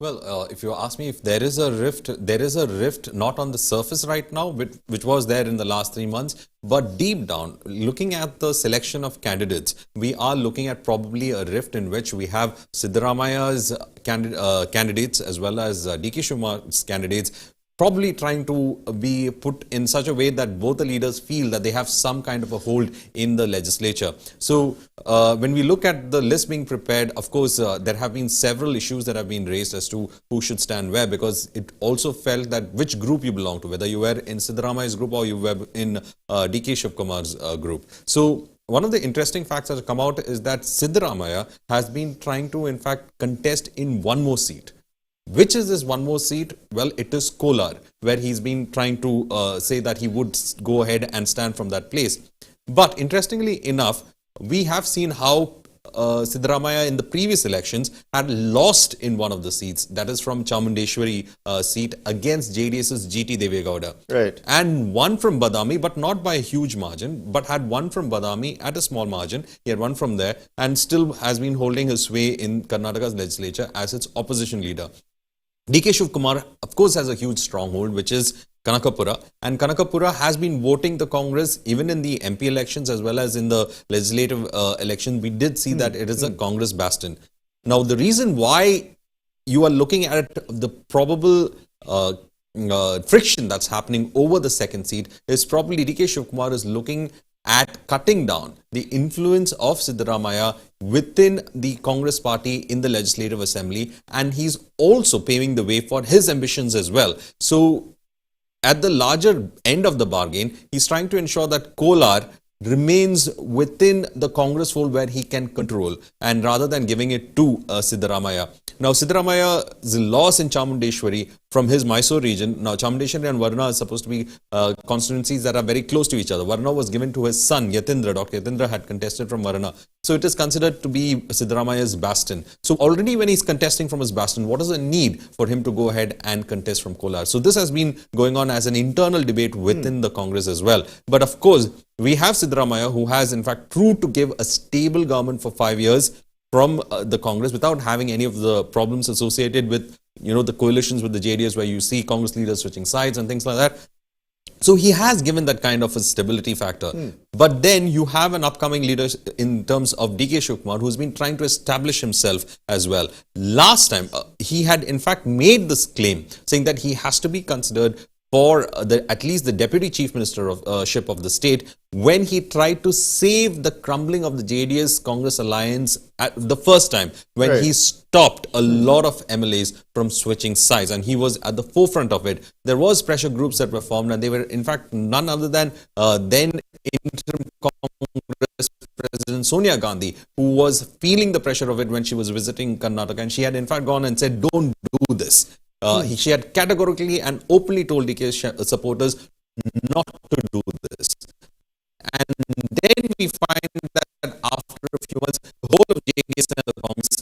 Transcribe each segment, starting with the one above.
Well, if you ask me if there is a rift not on the surface right now, which was there in the last 3 months, but deep down, looking at the selection of candidates, we are looking at probably a rift in which we have Siddaramaiah's candidates as well as DK Shivakumar's candidates probably trying to be put in such a way that both the leaders feel that they have some kind of a hold in the legislature. So when we look at the list being prepared, of course, there have been several issues that have been raised as to who should stand where, because it also felt that which group you belong to, whether you were in Siddaramaiah's group or you were in DK Shivakumar's group. So one of the interesting facts that have come out is that Siddaramaiah has been trying to, in fact, contest in one more seat. Which is this one more seat? Well, it is Kolar, where he's been trying to say that he would go ahead and stand from that place. But interestingly enough, we have seen how Siddaramaiah in the previous elections had lost in one of the seats, that is from Chamundeshwari seat against JDS's GT Devegowda. Right. And won from Badami, but not by a huge margin, but had won from Badami at a small margin. He had won from there and still has been holding his sway in Karnataka's legislature as its opposition leader. DK Shivakumar, of course, has a huge stronghold, which is Kanakapura. And Kanakapura has been voting the Congress, even in the MP elections as well as in the legislative election. We did see that it is a Congress bastion. Now, the reason why you are looking at the probable friction that's happening over the second seat is probably DK Shivakumar is looking at cutting down the influence of Siddaramaiah within the Congress party in the Legislative Assembly, and he's also paving the way for his ambitions as well. So at the larger end of the bargain, he's trying to ensure that Kolar remains within the Congress fold where he can control, and rather than giving it to Siddaramaiah. Now, Siddaramaiah's loss in Chamundeshwari from his Mysore region, now Chamundeshwari and Varna are supposed to be constituencies that are very close to each other. Varna was given to his son, Yatindra. Dr. Yatindra had contested from Varna. So it is considered to be Siddaramaiah's bastion. So already when he's contesting from his bastion, what is the need for him to go ahead and contest from Kolar? So this has been going on as an internal debate within the Congress as well. But of course, we have Siddaramaiah, who has in fact proved to give a stable government for 5 years from the Congress without having any of the problems associated with, the coalitions with the JDS, where you see Congress leaders switching sides and things like that. So he has given that kind of a stability factor. But then you have an upcoming leader in terms of DK Shivakumar, who's been trying to establish himself as well. Last time, he had in fact made this claim, saying that he has to be considered for at least the deputy chief ministership of the state, when he tried to save the crumbling of the JDS Congress alliance at the first time, when he stopped a lot of MLAs from switching sides, and he was at the forefront of it. There was pressure groups that were formed, and they were in fact none other than then interim Congress President Sonia Gandhi, who was feeling the pressure of it when she was visiting Karnataka, and she had in fact gone and said, "Don't do this." She had categorically and openly told DK supporters not to do this. And then we find that after a few months, the whole of JDS and the Congress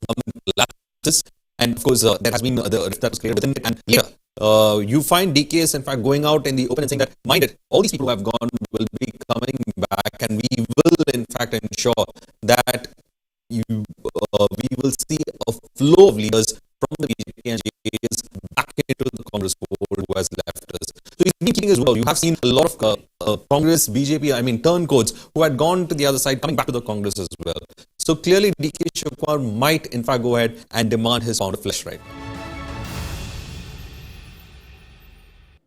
government collapses. And of course, there has been the rift that was clear within it. And later, you find DK is in fact going out in the open and saying that, mind it, all these people who have gone will be coming back, and we will in fact ensure that we will see a flow of leaders from the BJP and JDS back into the Congress fold who has left us. So he's been keeping as well. You have seen a lot of Congress, BJP, turncoats who had gone to the other side coming back to the Congress as well. So clearly DK Shivakumar might in fact go ahead and demand his pound of flesh right now.